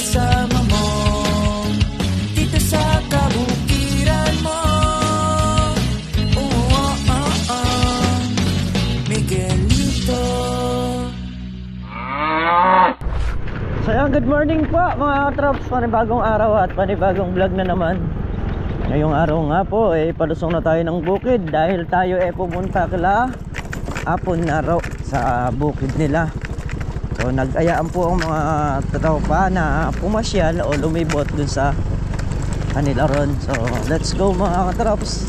kasama mo dito sa kabukiran mo. Miguelito. So yan, good morning po mga katrops. Panibagong araw at panibagong vlog na naman. Ngayong araw nga po palusong na tayo ng bukid dahil tayo pumunta kila Aponaro sa bukid nila. So nag-ayaan po ang mga tropa na pumasyal o lumibot dun sa kanila ron. So let's go mga katrops.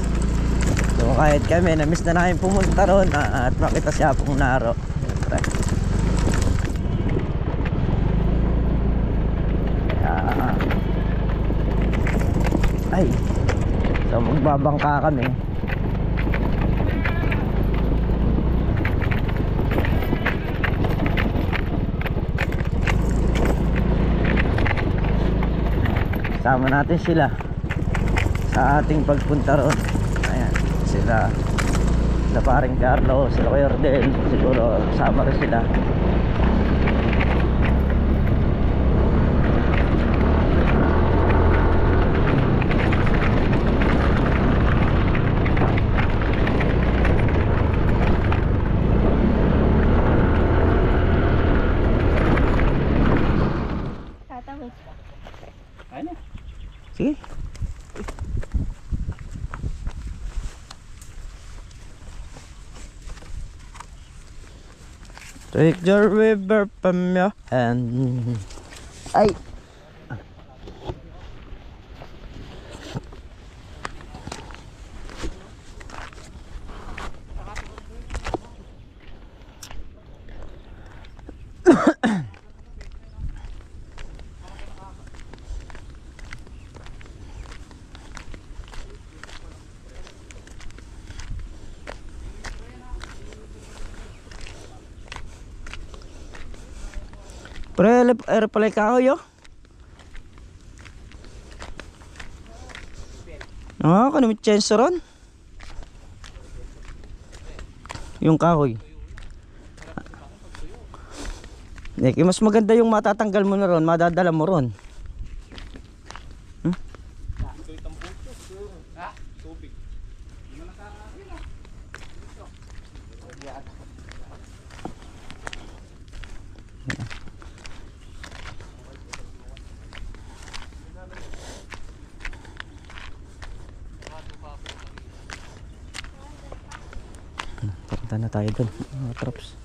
So kahit kami na-miss na namin pumunta ron at makita si Aponaro. Ay, so magbabangka kami. Sama natin sila sa ating pagpunta ron. Ayan, sila paring Carlo, sila Kuya Ordel, siguro sama rin sila. Sige. Take the river from your hand. Ay. Pero pala kahoy yo. Kanimit chance ron. Yung kahoy. Mas maganda yung matatanggal mo na ron, madadala mo ron. Punta na tayo dun mga trops.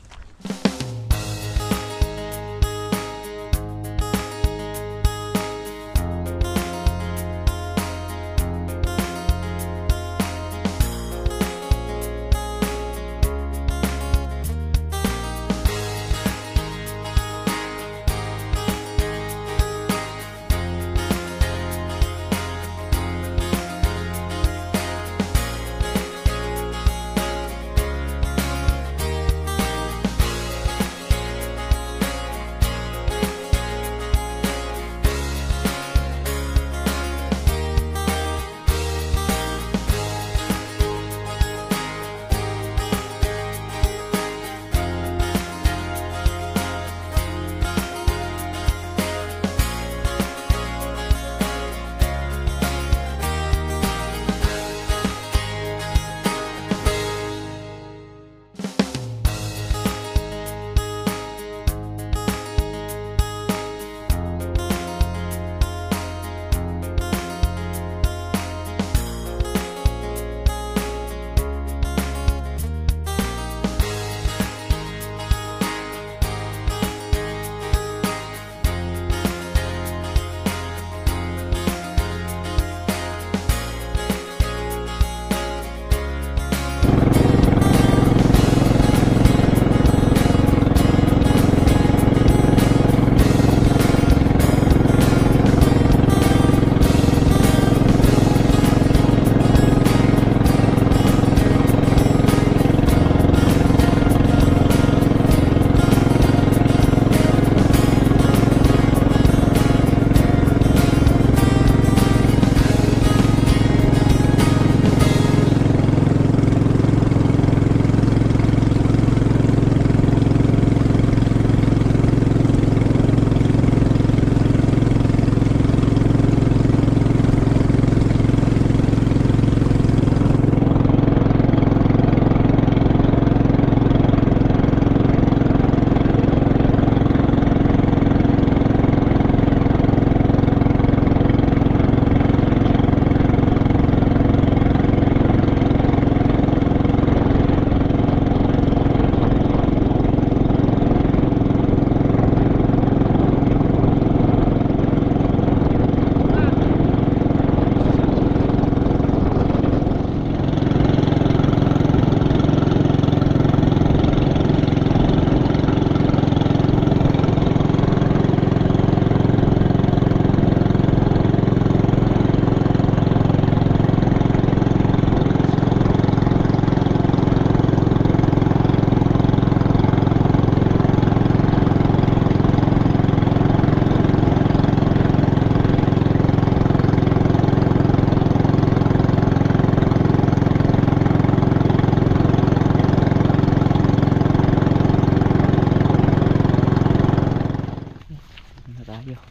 Bagyo.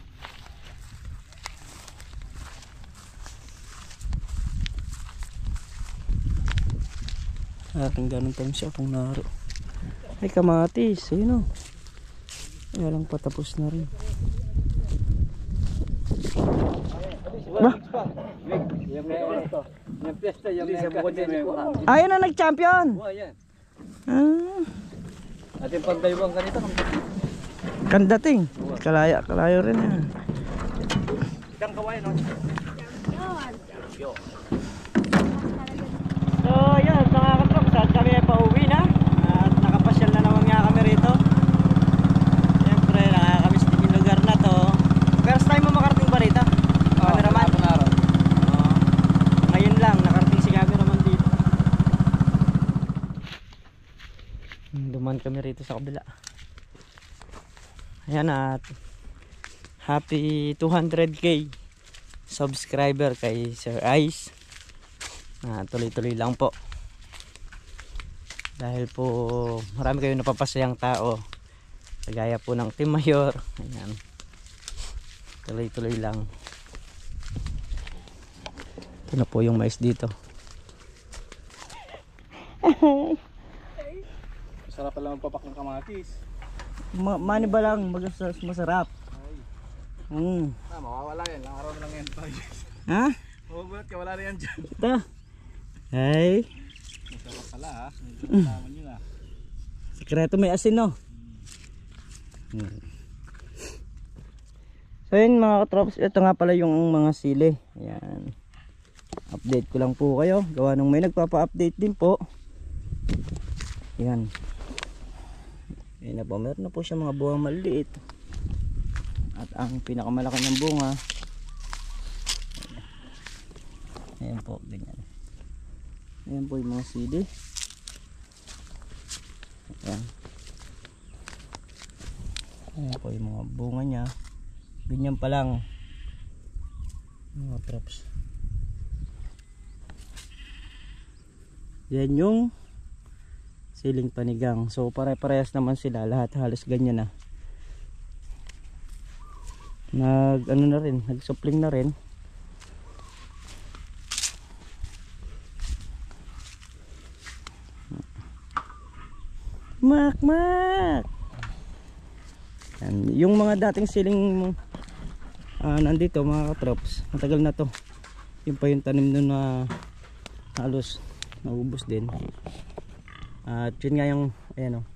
Aking ganun tayo siya kung naro. Ay kamatis, ayun o. Kaya lang patapos na rin. Ba? Ayun na nag-champion. Ating pagdayuang ganito. Kandating. Kalayo rin yan. Isang kaway no? So yun mga katrop, saan kami ay pauwi na. At nakapasyal na naman nga kami rito. Siyempre nakakamiss din yung lugar na to. First time mo makarating ba rito? Cameraman? Ngayon lang nakarating si cameraman dito. Duman kami rito sa kabila. Ayan at happy 200k subscriber kay Sir Ice. Tuloy-tuloy lang po. Dahil po marami kayong napapasayang tao. Kagaya po ng Team Mayor. Ayan. Tuloy-tuloy lang. Ito na po yung mais dito. Masarap pala magpapak ng kamatis. Mani ba lang masarap? Mawawala yan. Lang araw na lang yan. Ha? Mabubulat ka, wala na yan dyan. Ito. Ay. Masarap pala ha. Naman yun ha. Sekreto may asin no. So yun mga katrops, ito nga pala yung mga sili. Ayan. Update ko lang po kayo. Gawa nung may nagpapa-update din po. Ayan. Ayan na po. Meron na po siya mga bunga maliit. At ang pinakamalaki ng bunga. Ayan po. Ganyan. Ayan po yung mga sili. Ayan. Ayan po yung mga bunga niya. Ganyan pa lang mga props. Yan yung siling panigang. So pare-parehas naman sila. Lahat halos ganyan na. Nag-supling na rin. Mak. Yung mga dating siling nandito mga katrops, matagal na to. Yung pa yung tanim nun na halos naubos din. At yun nga yung ayan o.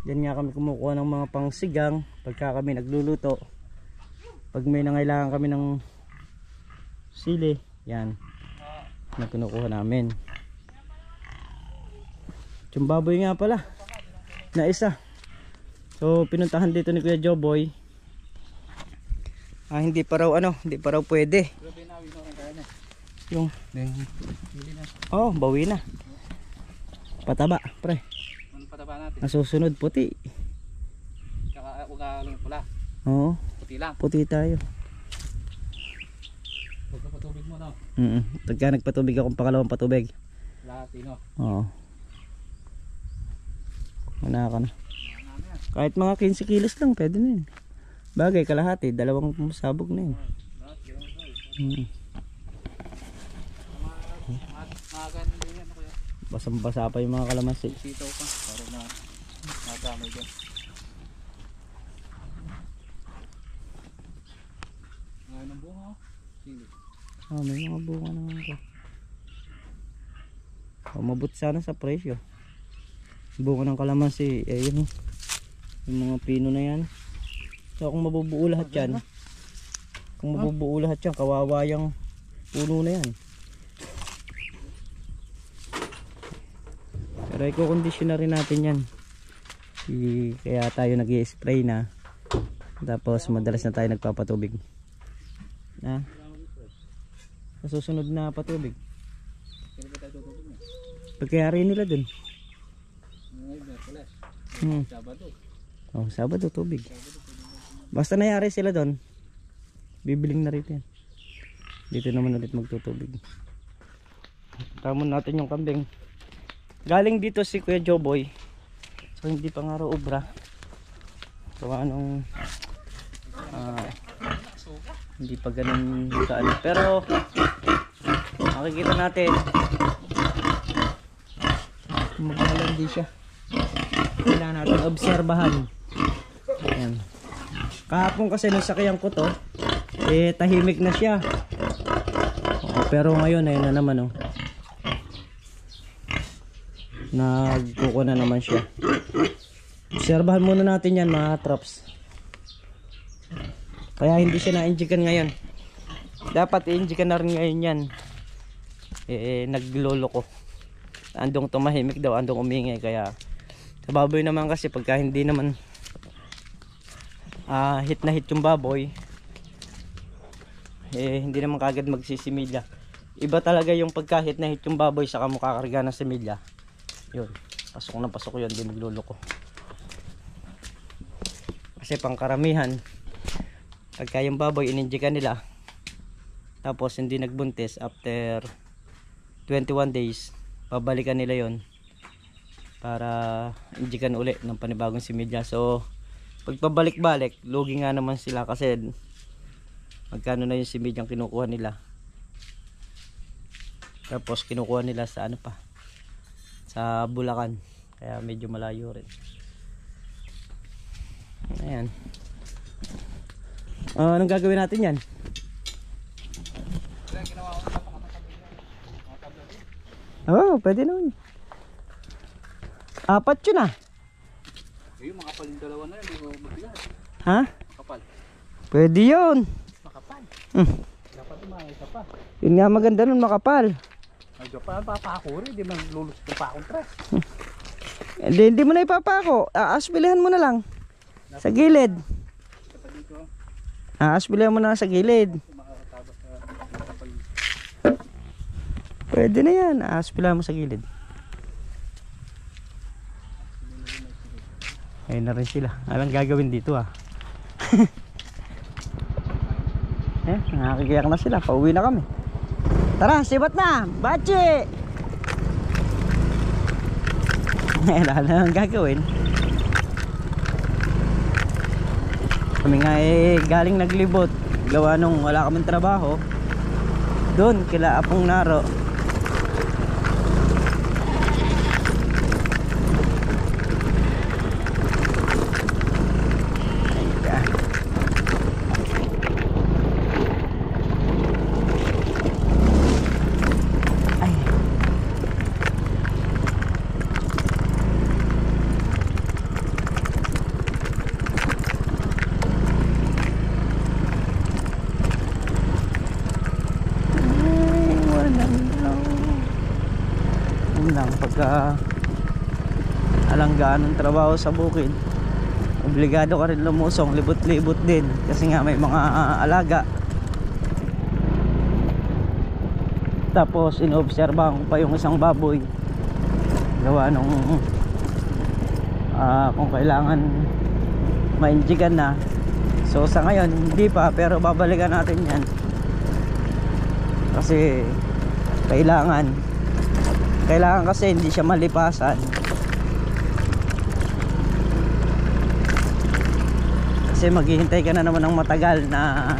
Yan nga kami kumukuha ng mga pangsigang pagka kami nagluluto. Pag may nangailangan kami ng sili, yan na kinukuha namin. Yung baboy nga pala na isa. So pinuntahan dito ni Kuya Joboy. Hindi pa raw pwede. Yung bawi na. Pataba, pre. Ano pataba natin? Nasusunod puti. Tsaka ugaling pula. Oo. Puti lang. Puti tayo. Pagkapatubig mo no? Pagka nagpatubig akong pangalawang patubig. Lahat no? Oo. Wala ka na. Kahit mga 15 kilos lang pwede na yun. Bagay kalahati, dalawang sabog na yun. Basang-basa pa yung mga kalamansi. Sitaw pa para na madamay dyan. Ngayon ang bunga oh. Sili. May mga bunga naman ko. Mabut sana sa presyo. Bunga ng kalamansi, yun yung mga pino na yan. So kung mabubuo lahat yan, kawawa yung puno na yan. Pero i-condition na rin natin yan. Kaya tayo nag-i-spray na. Tapos madalas na tayo nagpapatubig. Na? Sa susunod na patubig. Pagkayari nila dun. Sabado tubig. Basta nayari sila doon, bibiling na rin yan. Dito naman ulit magtutubig. Tamon natin yung kambing. Galing dito si Kuya Joboy. So hindi pa nga raw obra. So anong Hindi pa ganun kaano. Pero makikita natin maglalandi siya. Kailangan natin obserbahan. Ayan. Kahapon kasi nung sakyan ko to, tahimik na siya. Pero ngayon ayun na naman oh. Nagkuko na naman siya. Obserbahan muna natin yan mga traps. Kaya hindi siya na-injikan ngayon. Dapat i-injikan na rin ngayon yan. Naglolo ko. Andong tumahimik daw, andong umingay. Kaya sa baboy naman kasi pagka hindi naman hit na hit yung baboy, hindi naman kagad magsisimilya. Iba talaga yung pagka hit na hit yung baboy saka mo kakarga ng similya. Yun, pasok na pasok yun, hindi maglolo ko. Kasi pangkaramihan pagka yung baboy ininjikan nila tapos hindi nagbuntis, after 21 days babalikan nila yon para injikan uli ng panibagong similya. So pagpabalik-balik lugi nga naman sila kasi magkano na yung similyang kinukuha nila, tapos kinukuha nila sa ano pa, sa Bulacan, kaya medyo malayo rin. Ayan. Anong gagawin natin yan? Oo, pwede naman. 4 yun ah. Yung makapal yung dalawa na yun, hindi mo mabigat. Ha? Makapal. Pwede yun. Makapal. Dapat umangay ka pa. Yun nga maganda nun, makapal. Ay, pa papako rin, hindi man lulusot yung pakong tres. Hindi mo na ipapako. Aasbilihan mo na lang. Sa gilid. Aasbilihan mo na sa gilid. Pwede na yan. Aasbilihan mo sa gilid. Ayun na rin sila. Alang gagawin dito ah. Nakakikiyak na sila. Pauwi na kami. Tara, sibat na! Bachi! Wala lang gagawin. Kami nga galing naglibot. Gawa nung wala kaming trabaho. Doon, kila Apong Naro. Pagka alanggaan ng trabaho sa bukid, obligado ka rin lumusong, libot-libot din kasi nga may mga alaga. Tapos inoobserbahan ko pa yung isang baboy, gawa nung kung kailangan mainjikan na. So sa ngayon hindi pa, pero babalikan natin yan kasi kailangan kasi hindi siya malipasan. Kasi maghihintay ka na naman ng matagal na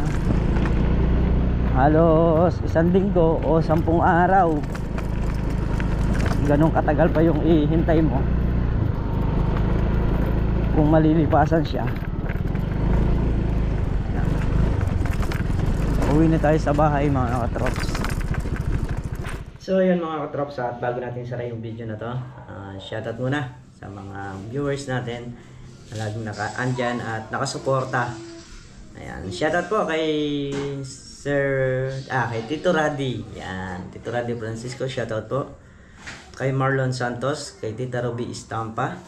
halos 1 linggo o 10 araw. Ganong katagal pa yung ihintay mo kung malilipasan siya. Uwi na tayo sa bahay mga katrops. So yun mga katrops, at bago natin sara yung video na to, shoutout muna sa mga viewers natin na laging naka-andyan at nakasuporta. Ayan, shoutout po kay kay Tito Radi. Yan, Tito Radi Francisco, shoutout po. Kay Marlon Santos, kay Tita Ruby Istampa,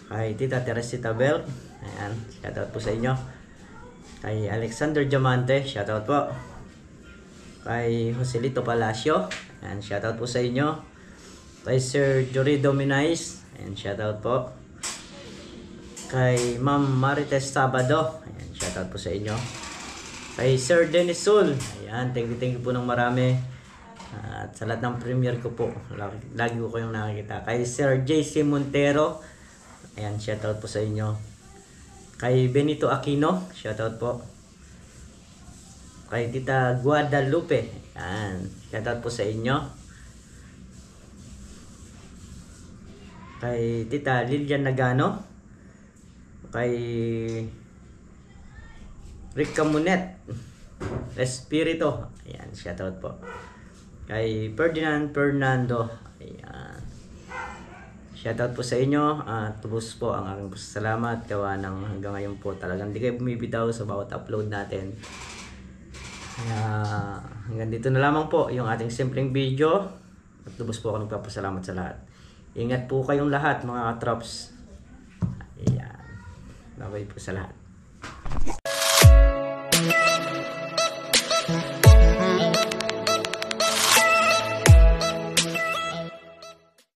kay Tita Teresita Bell. Ayan, shoutout po sa inyo. Kay Alexander Diamante, shoutout po. Kay Joselito Palacio, and shoutout po sa inyo. Kay Sir Jory Dominais, and shoutout po. Kay Ma'am Marites Sabado, and shoutout po sa inyo. Kay Sir Dennis Sul, ayan, thank you po ng marami. At sa lahat ng premiere ko po, lagi ko kayong nakikita. Kay Sir JC Montero, ayan, shoutout po sa inyo. Kay Benito Aquino, shoutout po. Kay Tita Guadalupe. Yan. Shoutout po sa inyo. Kay Tita Lilian Nagano. Kay Rick Camunet. Espirito. Ayan, shoutout po. Kay Ferdinand Fernando. Ayan. Shoutout po sa inyo. Tubos po ang aking salamat. Gawa ng hanggang ngayon po talagang hindi kayo bumibitaw sa bawat upload natin. Hanggang dito na lamang po yung ating simpleng video. At lubos po ako nagpapasalamat sa lahat. Ingat po kayong lahat mga katrops. Ayan. Bye-bye po sa lahat.